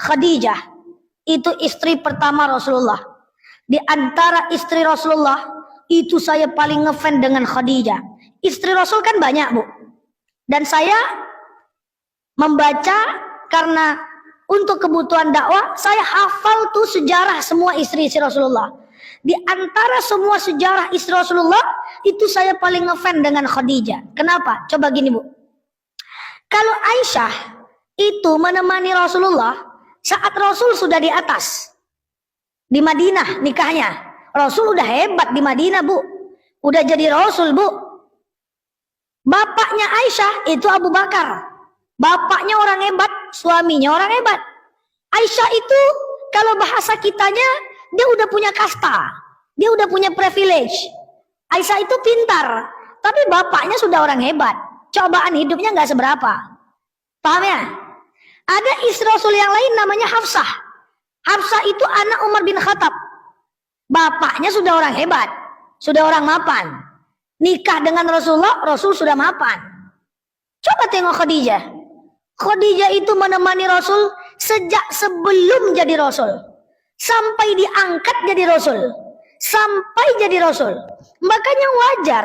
Khadijah itu istri pertama Rasulullah. Di antara istri Rasulullah itu saya paling ngefans dengan Khadijah. Istri Rasul kan banyak, Bu. Dan saya membaca karena untuk kebutuhan dakwah, saya hafal tuh sejarah semua istri-istri Rasulullah. Di antara semua sejarah istri Rasulullah, itu saya paling ngefans dengan Khadijah. Kenapa? Coba gini, Bu. Kalau Aisyah itu menemani Rasulullah saat Rasul sudah di atas. Di Madinah nikahnya. Rasul udah hebat di Madinah, Bu. Udah jadi Rasul, Bu. Bapaknya Aisyah itu Abu Bakar. Bapaknya orang hebat, suaminya orang hebat. Aisyah itu kalau bahasa kitanya dia udah punya kasta, dia udah punya privilege. Aisyah itu pintar, tapi bapaknya sudah orang hebat. Cobaan hidupnya nggak seberapa. Paham ya? Ada istri Rasul yang lain namanya Hafsah. Hafsah itu anak Umar bin Khattab. Bapaknya sudah orang hebat, sudah orang mapan. Nikah dengan Rasulullah, Rasul sudah mapan. Coba tengok Khadijah. Khadijah itu menemani Rasul sejak sebelum jadi Rasul. Sampai diangkat jadi Rasul. Sampai jadi Rasul. Makanya wajar.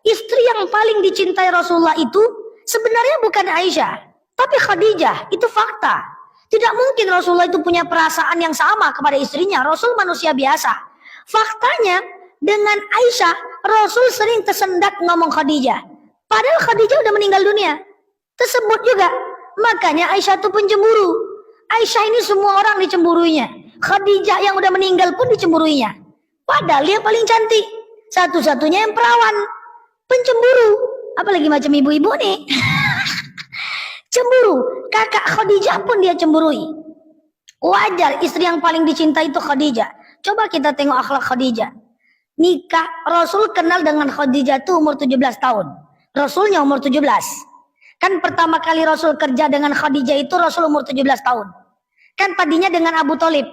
Istri yang paling dicintai Rasulullah itu sebenarnya bukan Aisyah. Tapi Khadijah. Itu fakta. Tidak mungkin Rasulullah itu punya perasaan yang sama kepada istrinya. Rasul manusia biasa. Faktanya dengan Aisyah, Rasul sering tersendat ngomong Khadijah. Padahal Khadijah udah meninggal dunia. Tersebut juga. Makanya Aisyah itu pun cemburu. Aisyah ini semua orang dicemburuinya. Khadijah yang udah meninggal pun dicemburuinya. Padahal dia paling cantik. Satu-satunya yang perawan. Pencemburu. Apalagi macam ibu-ibu nih. Cemburu. Kakak Khadijah pun dia cemburui. Wajar istri yang paling dicintai itu Khadijah. Coba kita tengok akhlak Khadijah. Nikah Rasul kenal dengan Khadijah itu umur 17 tahun. Rasulnya umur 17. Kan pertama kali Rasul kerja dengan Khadijah itu Rasul umur 17 tahun. Kan tadinya dengan Abu Thalib.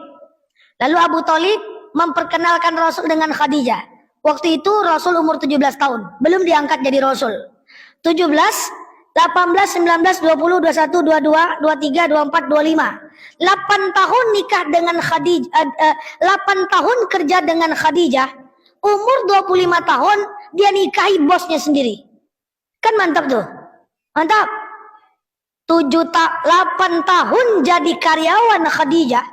Lalu Abu Thalib memperkenalkan Rasul dengan Khadijah. Waktu itu Rasul umur 17 tahun. Belum diangkat jadi Rasul. 17, 18, 19, 20, 21, 22, 23, 24, 25. 8 tahun nikah dengan Khadijah. 8 tahun kerja dengan Khadijah. Umur 25 tahun dia nikahi bosnya sendiri. Kan mantap tuh. Mantap. 8 tahun jadi karyawan Khadijah.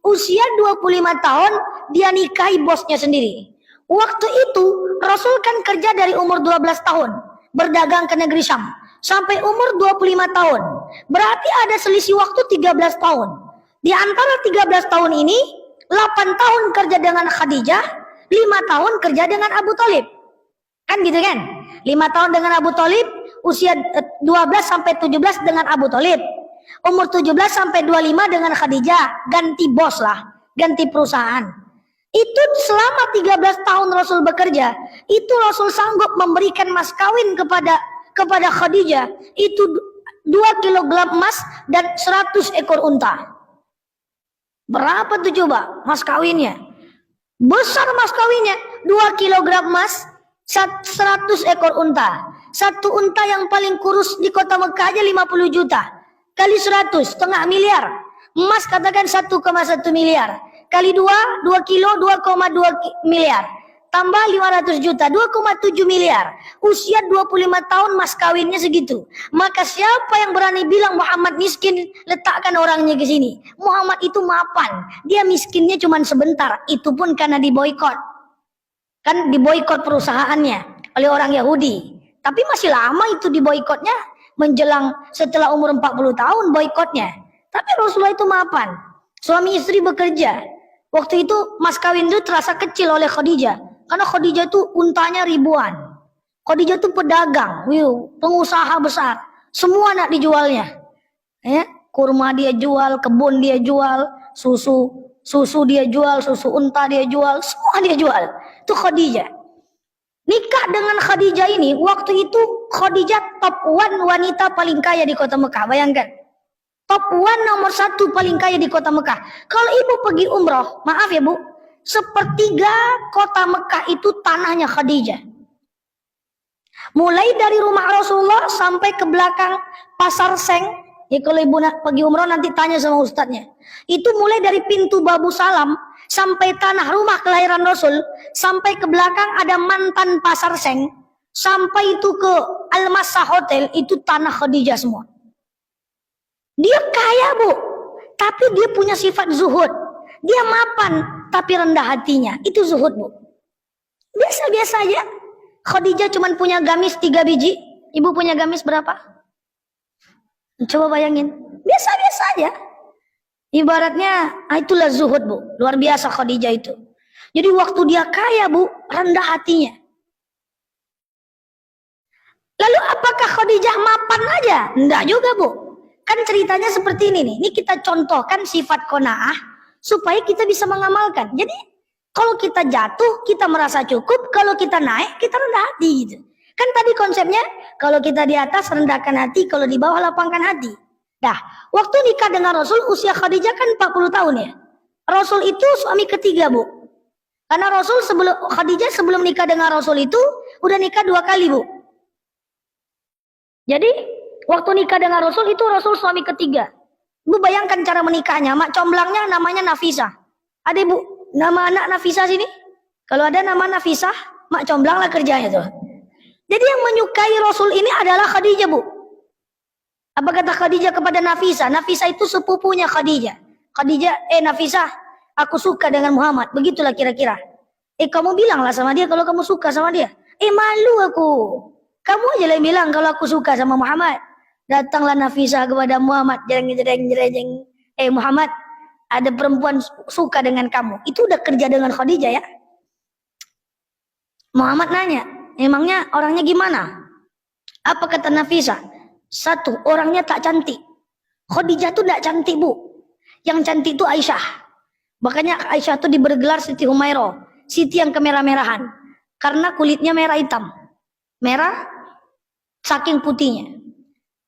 Usia 25 tahun dia nikahi bosnya sendiri. Waktu itu Rasul kan kerja dari umur 12 tahun. Berdagang ke negeri Syam. Sampai umur 25 tahun. Berarti ada selisih waktu 13 tahun. Di antara 13 tahun ini 8 tahun kerja dengan Khadijah. 5 tahun kerja dengan Abu Thalib. Kan gitu kan? 5 tahun dengan Abu Thalib. Usia 12 sampai 17 dengan Abu Thalib. Umur 17 sampai 25 dengan Khadijah. Ganti bos lah. Ganti perusahaan. Itu selama 13 tahun Rasul bekerja. Itu Rasul sanggup memberikan mas kawin kepada Khadijah. Itu 2 kilogram emas dan 100 ekor unta. Berapa tuh coba mas kawinnya? Besar mas kawinnya. 2 kilogram emas, 100 ekor unta. Satu unta yang paling kurus di kota Mekah aja 50 juta. Kali 100, setengah miliar. Emas katakan 1,1 miliar. Kali 2 kilo, 2,2 miliar. Tambah 500 juta, 2,7 miliar. Usia 25 tahun mas kawinnya segitu. Maka siapa yang berani bilang Muhammad miskin, letakkan orangnya ke sini. Muhammad itu mapan. Dia miskinnya cuma sebentar. Itu pun karena diboikot. Kan diboikot perusahaannya oleh orang Yahudi. Tapi masih lama itu diboikotnya, menjelang setelah umur 40 tahun boikotnya. Tapi Rasulullah itu mapan. Suami istri bekerja. Waktu itu mas kawin itu terasa kecil oleh Khadijah. Karena Khadijah itu untanya ribuan. Khadijah itu pedagang, pengusaha besar. Semua nak dijualnya. Kurma dia jual, kebun dia jual, susu dia jual, susu unta dia jual, semua dia jual. Itu Khadijah. Nikah dengan Khadijah ini, waktu itu Khadijah top 1 wanita paling kaya di kota Mekah. Bayangkan. Top 1 nomor 1 paling kaya di kota Mekah. Kalau ibu pergi umroh, maaf ya bu, 1/3 kota Mekah itu tanahnya Khadijah. Mulai dari rumah Rasulullah sampai ke belakang Pasar Seng, Ya kalau ibu pergi umroh nanti tanya sama ustadznya. Itu mulai dari pintu Babu Salam sampai tanah rumah kelahiran Rasul, sampai ke belakang ada mantan pasar seng, sampai itu ke Al-Masa Hotel, itu tanah Khadijah semua. Dia kaya bu, tapi dia punya sifat zuhud. Dia mapan, tapi rendah hatinya. Itu zuhud bu. Biasa-biasa aja. Khadijah cuma punya gamis 3 biji. Ibu punya gamis berapa? Coba bayangin. Biasa-biasa aja. Ibaratnya, itulah zuhud bu. Luar biasa Khadijah itu. Jadi waktu dia kaya bu, rendah hatinya. Lalu apakah Khadijah mapan aja? Enggak juga bu. Kan ceritanya seperti ini nih. Ini kita contohkan sifat qanaah supaya kita bisa mengamalkan. Jadi kalau kita jatuh, kita merasa cukup. Kalau kita naik, kita rendah hati gitu. Kan tadi konsepnya, kalau kita di atas rendahkan hati, kalau di bawah lapangkan hati. Dah, waktu nikah dengan Rasul, usia Khadijah kan 40 tahun ya. Rasul itu suami ketiga bu. Karena Khadijah sebelum nikah dengan Rasul itu, udah nikah 2 kali bu. Jadi, waktu nikah dengan Rasul itu Rasul suami ketiga. Bu bayangkan cara menikahnya, mak comblangnya namanya Nafisah. Ada bu, nama anak Nafisah sini? Kalau ada nama Nafisah, mak comblang lah kerjanya tuh. Jadi yang menyukai Rasul ini adalah Khadijah bu. Apa kata Khadijah kepada Nafisah? Nafisah itu sepupunya Khadijah. Nafisah, aku suka dengan Muhammad. Begitulah kira-kira. Kamu bilanglah sama dia kalau kamu suka sama dia. Malu aku. Kamu aja yang bilang kalau aku suka sama Muhammad. Datanglah Nafisah kepada Muhammad, jereng. Muhammad, ada perempuan suka dengan kamu. Itu udah kerja dengan Khadijah ya. Muhammad nanya, emangnya orangnya gimana? Apa kata Nafisah? 1, orangnya tak cantik. Khadijah tuh tak cantik bu. Yang cantik itu Aisyah. Makanya Aisyah tuh diberi gelar Siti Humairah, Siti yang kemerah-merahan. Karena kulitnya merah hitam. Merah saking putihnya.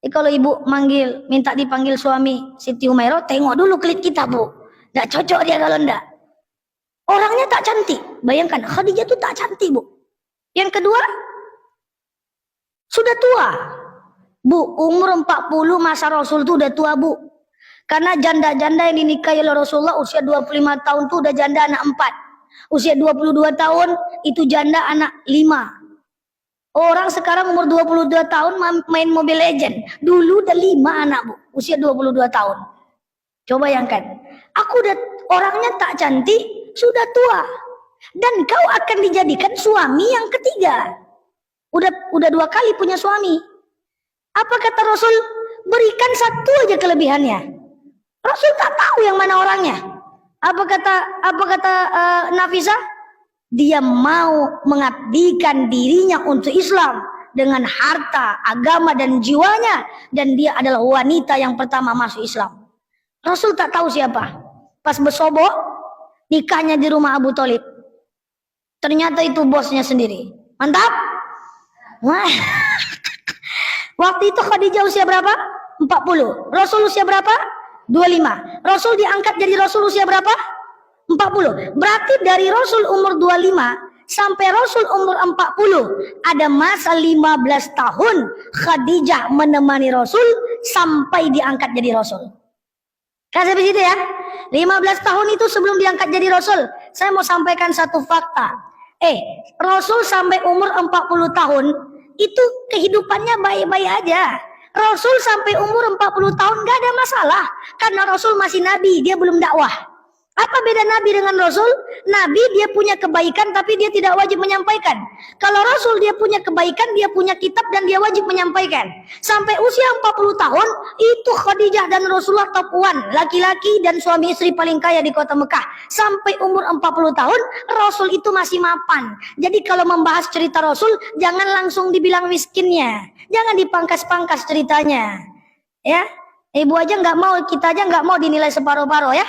Kalau ibu minta dipanggil suami Siti Humairah, tengok dulu kulit kita bu. Nggak cocok dia kalau enggak. Orangnya tak cantik. Bayangkan Khadijah tuh tak cantik bu. Yang kedua, sudah tua. Bu, umur 40 masa Rasul tuh udah tua bu. Karena janda-janda yang dinikahi oleh Rasulullah usia 25 tahun tuh udah janda anak 4. Usia 22 tahun itu janda anak 5. Orang sekarang umur 22 tahun main Mobile Legend. Dulu udah 5 anak bu, usia 22 tahun. Coba bayangkan, orangnya tak cantik, sudah tua. Dan kau akan dijadikan suami yang ketiga. Udah 2 kali punya suami. Apa kata Rasul? Berikan 1 aja kelebihannya. Rasul tak tahu yang mana orangnya. Apa kata Nafisah? Dia mau mengabdikan dirinya untuk Islam dengan harta, agama dan jiwanya, dan dia adalah wanita yang pertama masuk Islam. Rasul tak tahu siapa. Pas bersobok, nikahnya di rumah Abu Thalib. Ternyata itu bosnya sendiri. Mantap? Wah. Waktu itu Khadijah usia berapa? 40. Rasul usia berapa? 25. Rasul diangkat jadi Rasul usia berapa? 40. Berarti dari Rasul umur 25 sampai Rasul umur 40 ada masa 15 tahun Khadijah menemani Rasul sampai diangkat jadi Rasul. Kasih begitu ya. 15 tahun itu sebelum diangkat jadi Rasul. Saya mau sampaikan satu fakta. Rasul sampai umur 40 tahun itu kehidupannya baik-baik aja. Rasul sampai umur 40 tahun gak ada masalah. Karena Rasul masih nabi, dia belum dakwah. Apa beda Nabi dengan Rasul? Nabi dia punya kebaikan tapi dia tidak wajib menyampaikan. Kalau Rasul dia punya kebaikan, dia punya kitab dan dia wajib menyampaikan. Sampai usia 40 tahun, itu Khadijah dan Rasulullah top 1. Laki-laki dan suami istri paling kaya di kota Mekah. Sampai umur 40 tahun, Rasul itu masih mapan. Jadi kalau membahas cerita Rasul, jangan langsung dibilang miskinnya. Jangan dipangkas-pangkas ceritanya. Ya, ibu aja nggak mau, kita aja nggak mau dinilai separuh-paruh ya.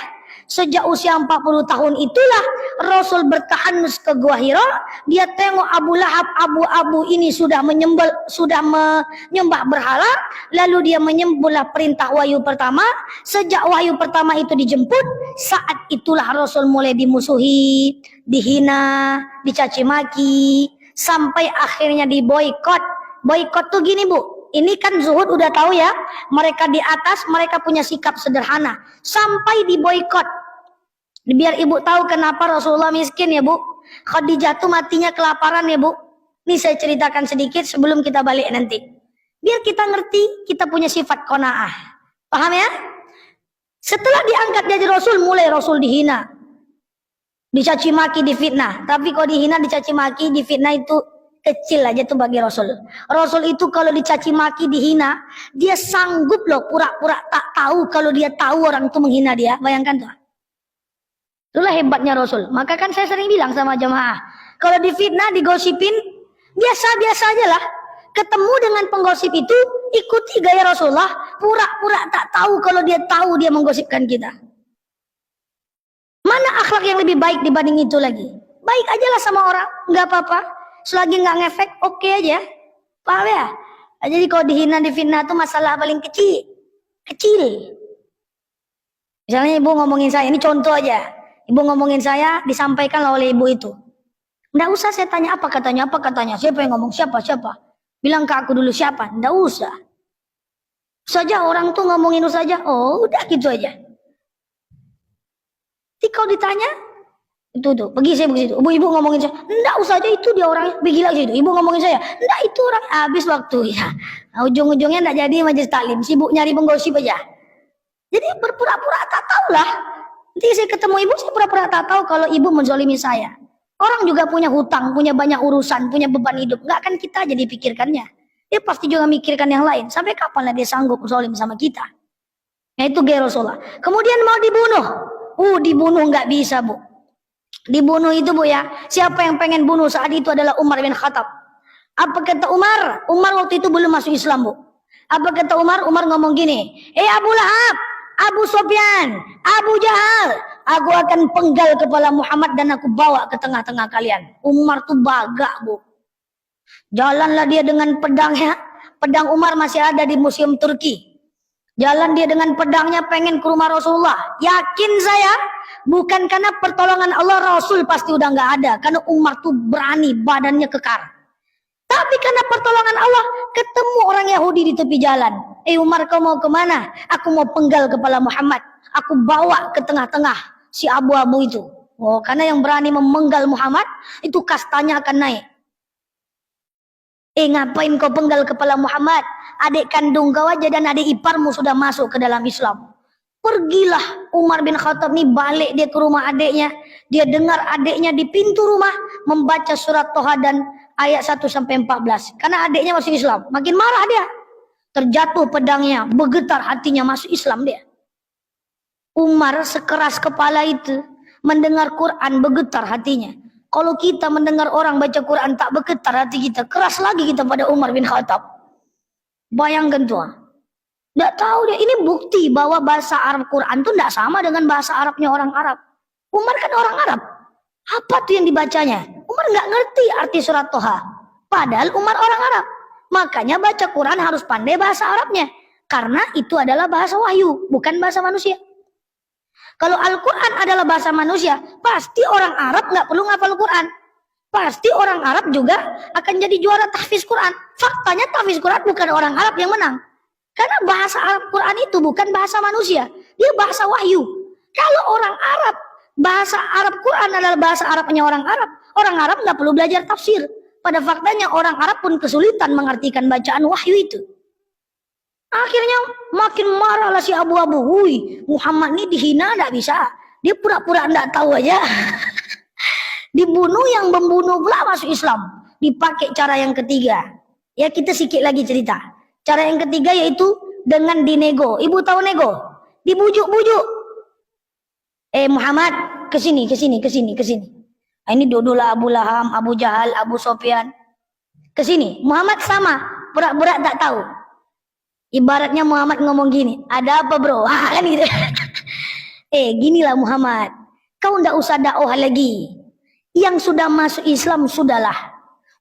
Sejak usia 40 tahun itulah Rasul bertahanus ke Gua Hira. Dia tengok Abu Lahab, Abu ini sudah menyembah berhala. Lalu dia menyembelih perintah wahyu pertama. Sejak wahyu pertama itu dijemput, saat itulah Rasul mulai dimusuhi, dihina, dicaci maki, sampai akhirnya diboikot. Boikot tuh gini bu, Ini kan zuhud udah tahu ya. Mereka di atas, mereka punya sikap sederhana. Sampai diboikot. Biar ibu tahu kenapa Rasulullah miskin ya bu. Khadijah tuh matinya kelaparan ya bu. Ini saya ceritakan sedikit sebelum kita balik nanti. Biar kita ngerti, kita punya sifat qanaah. Paham ya? Setelah diangkat jadi Rasul, mulai Rasul dihina. Dicaci maki, difitnah. Tapi kalau dihina, dicaci maki, difitnah itu kecil aja tuh bagi Rasul. Rasul itu kalau dicaci maki, dihina, dia sanggup loh pura-pura tak tahu kalau dia tahu orang itu menghina dia. Bayangkan tuh. Itulah hebatnya Rasul. Maka kan saya sering bilang sama jamaah, kalau difitnah, digosipin, biasa-biasa aja lah. Ketemu dengan penggosip itu, ikuti gaya Rasulullah, pura-pura tak tahu kalau dia tahu dia menggosipkan kita. Mana akhlak yang lebih baik dibanding itu lagi? Baik aja lah sama orang, nggak apa-apa. Selagi nggak ngefek, oke aja. Paham ya? Jadi kalau dihina, difitnah itu masalah paling kecil. Kecil. Misalnya ibu ngomongin saya, ini contoh aja. Ibu ngomongin saya, disampaikan oleh ibu itu. Nggak usah saya tanya apa katanya. Siapa yang ngomong, siapa. Bilang ke aku dulu siapa, nggak usah. Saja orang tuh ngomongin saja, oh udah gitu aja. Jadi kalau ditanya, itu tuh, pergi saya begitu. Ibu ngomongin saya, nggak usah aja itu dia orangnya, pergi lagi itu. Ibu ngomongin saya, nggak itu orang, habis waktu ya. Nah, ujung-ujungnya nggak jadi majelis taklim, sibuk nyari penggosip aja. Jadi berpura-pura tak tahu lah. Nanti saya ketemu ibu, saya pura-pura tak tahu kalau ibu menzolimi saya. Orang juga punya hutang, punya banyak urusan, punya beban hidup. Nggak akan kita jadi pikirkannya. Dia pasti juga mikirkan yang lain. Sampai kapan lah dia sanggup zolim sama kita? Nah itu gaya Rasulullah. Kemudian mau dibunuh. Dibunuh nggak bisa bu. Dibunuh itu bu ya. Siapa yang pengen bunuh saat itu adalah Umar bin Khattab. Apa kata Umar? Umar waktu itu belum masuk Islam bu. Apa kata Umar? Umar ngomong gini. Abu Lahab, Abu Sufyan, Abu Jahal, aku akan penggal kepala Muhammad dan aku bawa ke tengah-tengah kalian. Umar tuh bagak bu. Jalanlah dia dengan pedangnya. Pedang Umar masih ada di museum Turki. Jalan dia dengan pedangnya pengen ke rumah Rasulullah. Yakin saya, bukan karena pertolongan Allah, Rasul pasti udah nggak ada. Karena Umar tuh berani, badannya kekar. Tapi karena pertolongan Allah, ketemu orang Yahudi di tepi jalan. Umar, kau mau kemana? Aku mau penggal kepala Muhammad. Aku bawa ke tengah-tengah si abu-abu itu. Oh, karena yang berani memenggal Muhammad, itu kastanya akan naik. Ngapain kau penggal kepala Muhammad? Adik kandung kau aja dan adik iparmu sudah masuk ke dalam Islam. Pergilah Umar bin Khattab nih, balik dia ke rumah adiknya. Dia dengar adiknya di pintu rumah membaca surat Toha dan ayat 1-14. Karena adiknya masuk Islam. Makin marah dia. Terjatuh pedangnya, bergetar hatinya, masuk Islam dia. Umar sekeras kepala itu mendengar Quran, bergetar hatinya. Kalau kita mendengar orang baca Quran tak bergetar hati kita, keras lagi kita pada Umar bin Khattab. Bayangkan tuh. Tidak tahu dia, ini bukti bahwa bahasa Arab Quran tuh tidak sama dengan bahasa Arabnya orang Arab. Umar kan orang Arab. Apa tuh yang dibacanya? Umar nggak ngerti arti surat Toha. Padahal Umar orang Arab. Makanya baca Quran harus pandai bahasa Arabnya. Karena itu adalah bahasa wahyu, bukan bahasa manusia. Kalau Al-Quran adalah bahasa manusia, pasti orang Arab nggak perlu ngapal Quran. Pasti orang Arab juga akan jadi juara tahfiz Quran. Faktanya tahfiz Quran bukan orang Arab yang menang. Karena bahasa Arab Quran itu bukan bahasa manusia. Dia bahasa wahyu. Kalau orang Arab, bahasa Arab Quran adalah bahasa Arabnya orang Arab. Orang Arab nggak perlu belajar tafsir. Pada faktanya orang Arab pun kesulitan mengartikan bacaan wahyu itu. Akhirnya makin marahlah si abu-abu. Muhammad ini dihina tidak bisa. Dia pura-pura tidak tahu aja. Dibunuh, yang membunuh pula masuk Islam. Dipakai cara yang ketiga. Ya kita sikit lagi cerita. Cara yang ketiga yaitu dengan dinego. Ibu tahu nego? Dibujuk-bujuk. Muhammad kesini. Ini duduklah Abu Lahab, Abu Jahal, Abu Sufyan. Kesini. Muhammad sama. Pura-pura tak tahu. Ibaratnya Muhammad ngomong gini, ada apa bro? Kan gitu. Ginilah Muhammad, kau ndak usah dakwah lagi. Yang sudah masuk Islam sudahlah.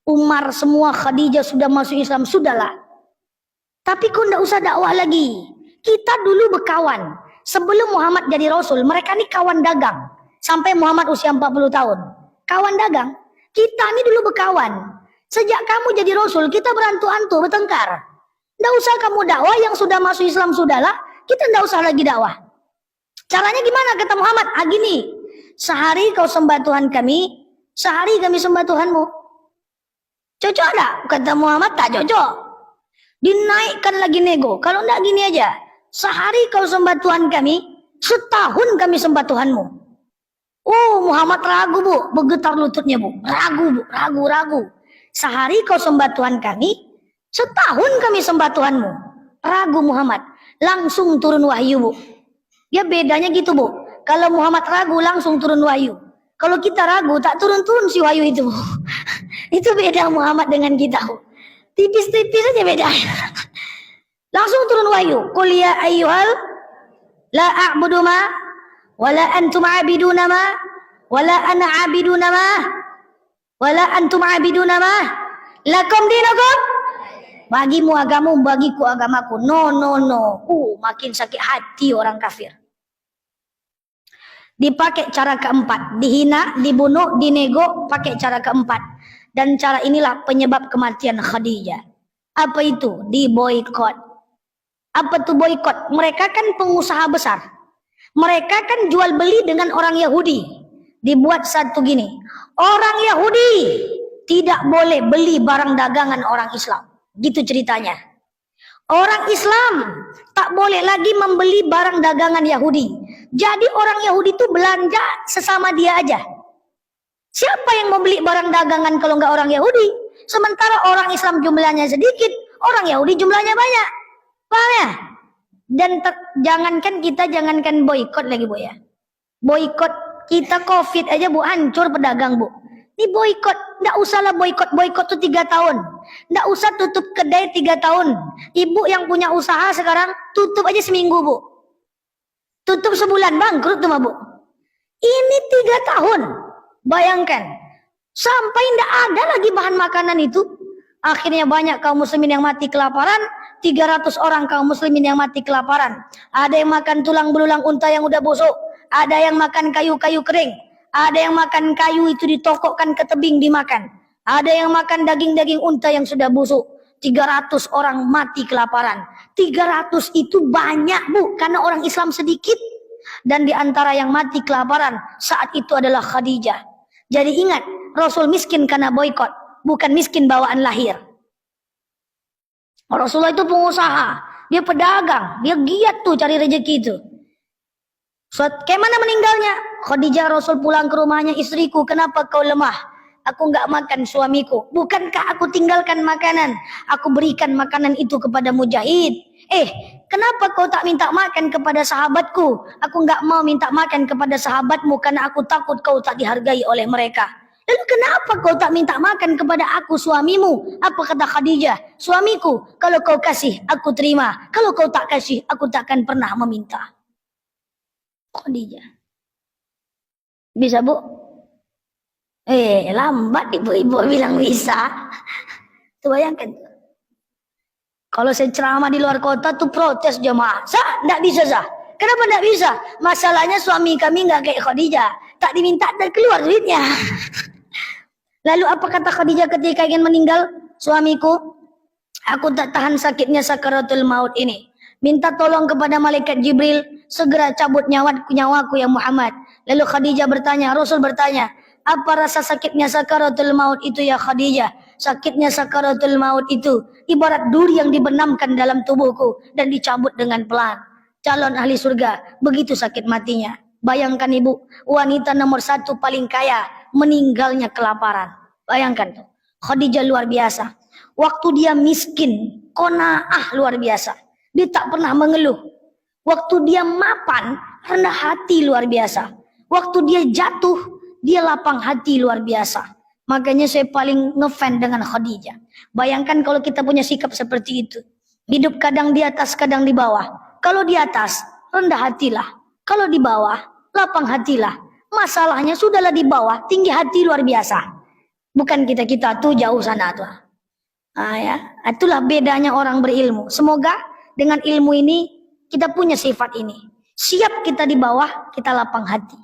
Umar semua, Khadijah sudah masuk Islam sudahlah. Tapi kau ndak usah dakwah lagi. Kita dulu berkawan. Sebelum Muhammad jadi Rasul, mereka ini kawan dagang. Sampai Muhammad usia 40 tahun. Kawan dagang. Kita ini dulu berkawan. Sejak kamu jadi Rasul, kita berantu-antu, bertengkar. Nggak usah kamu dakwah, yang sudah masuk Islam sudahlah, kita nggak usah lagi dakwah. Caranya gimana kata Muhammad? Gini, sehari kau sembah Tuhan kami, sehari kami sembah Tuhanmu. Cocok tak? Kata Muhammad, tak cocok. Dinaikkan lagi nego. Kalau enggak gini aja, sehari kau sembah Tuhan kami, setahun kami sembah Tuhanmu. Oh, Muhammad ragu bu, bergetar lututnya bu, ragu. Sehari kau sembah Tuhan kami, setahun kami sembah Tuhanmu. Ragu Muhammad, langsung turun wahyu bu. Ya bedanya gitu bu, kalau Muhammad ragu langsung turun wahyu. Kalau kita ragu tak turun-turun si wahyu itu bu. Itu beda Muhammad dengan kita bu. Tipis-tipis aja beda. Langsung turun wahyu. Qul ya ayyuhal la a'budu ma wala antum 'abiduna ma wala ana 'abiduna ma wala antum 'abiduna ma lakum dinukum. Bagimu agamamu, bagiku agamaku. No. Makin sakit hati orang kafir. Dipakai cara keempat, dihina, dibunuh, dinego, pakai cara keempat. Dan cara inilah penyebab kematian Khadijah. Apa itu? Diboikot. Apa itu boikot? Mereka kan pengusaha besar. Mereka kan jual beli dengan orang Yahudi. Dibuat satu gini, orang Yahudi tidak boleh beli barang dagangan orang Islam. Gitu ceritanya. Orang Islam tak boleh lagi membeli barang dagangan Yahudi. Jadi orang Yahudi itu belanja sesama dia aja. Siapa yang mau beli barang dagangan kalau nggak orang Yahudi? Sementara orang Islam jumlahnya sedikit, orang Yahudi jumlahnya banyak. Paham ya? Dan jangankan boikot lagi bu ya. Boikot kita COVID aja bu, hancur pedagang bu. Ini boikot, nggak usahlah boikot tuh 3 tahun. Nggak usah tutup kedai 3 tahun. Ibu yang punya usaha sekarang tutup aja seminggu bu. Tutup sebulan bangkrut tuh bu. Ini 3 tahun. Bayangkan, sampai nggak ada lagi bahan makanan itu. Akhirnya banyak kaum muslimin yang mati kelaparan. 300 orang kaum muslimin yang mati kelaparan. Ada yang makan tulang belulang unta yang udah busuk. Ada yang makan kayu-kayu kering. Ada yang makan kayu itu ditokokkan ke tebing dimakan. Ada yang makan daging-daging unta yang sudah busuk. 300 orang mati kelaparan. 300 itu banyak bu, karena orang Islam sedikit. Dan di antara yang mati kelaparan saat itu adalah Khadijah. Jadi ingat, Rasul miskin karena boikot, bukan miskin bawaan lahir. Rasulullah itu pengusaha, dia pedagang, dia giat tuh cari rezeki itu. Kayak mana meninggalnya? Khadijah, Rasul pulang ke rumahnya, istriku, kenapa kau lemah? Aku enggak makan suamiku. Bukankah aku tinggalkan makanan? Aku berikan makanan itu kepada mujahid. Kenapa kau tak minta makan kepada sahabatku? Aku enggak mau minta makan kepada sahabatmu karena aku takut kau tak dihargai oleh mereka. Lalu kenapa kau tak minta makan kepada aku suamimu? Apa kata Khadijah? Suamiku, kalau kau kasih, aku terima. Kalau kau tak kasih, aku takkan pernah meminta. Khadijah. Bisa bu? Lambat ibu-ibu bilang bisa. Tuh bayangkan. Kalau saya ceramah di luar kota tuh protes jemaah. Nggak bisa sah. Kenapa nggak bisa? Masalahnya suami kami nggak kayak Khadijah. Tak diminta dan keluar duitnya. Lalu apa kata Khadijah ketika ingin meninggal? Suamiku, aku tak tahan sakitnya sakaratul maut ini. Minta tolong kepada malaikat Jibril, segera cabut nyawaku ya Muhammad. Lalu Khadijah bertanya, Rasul bertanya, apa rasa sakitnya sakaratul maut itu ya Khadijah? Sakitnya sakaratul maut itu ibarat duri yang dibenamkan dalam tubuhku dan dicabut dengan pelan. Calon ahli surga, begitu sakit matinya. Bayangkan ibu, wanita nomor 1 paling kaya, meninggalnya kelaparan. Bayangkan tuh, Khadijah luar biasa. Waktu dia miskin, qanaah luar biasa. Dia tak pernah mengeluh. Waktu dia mapan, rendah hati luar biasa. Waktu dia jatuh, dia lapang hati luar biasa. Makanya saya paling ngefan dengan Khadijah. Bayangkan kalau kita punya sikap seperti itu. Hidup kadang di atas, kadang di bawah. Kalau di atas, rendah hatilah. Kalau di bawah, lapang hatilah. Masalahnya sudahlah di bawah, tinggi hati luar biasa. Bukan kita tuh jauh sana tuh. Itulah bedanya orang berilmu. Semoga dengan ilmu ini kita punya sifat ini. Siap kita di bawah, kita lapang hati.